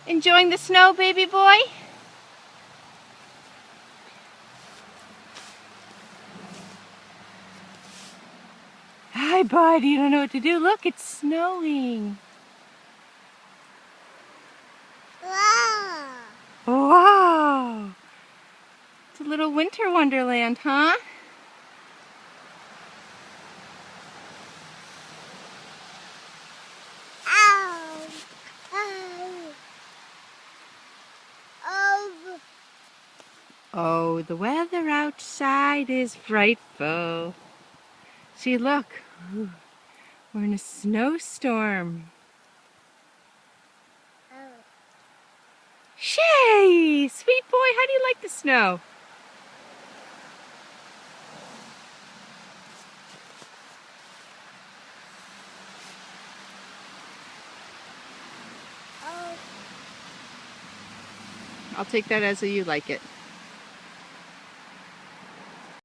Enjoying the snow, baby boy? Hi, bud. You don't know what to do. Look, it's snowing. Wow. Wow. It's a little winter wonderland, huh? Ow. Ow. Oh. Oh, the weather outside is frightful. See, look. Ooh, we're in a snowstorm. Oh. Shay, sweet boy, how do you like the snow? Oh. I'll take that as a you like it.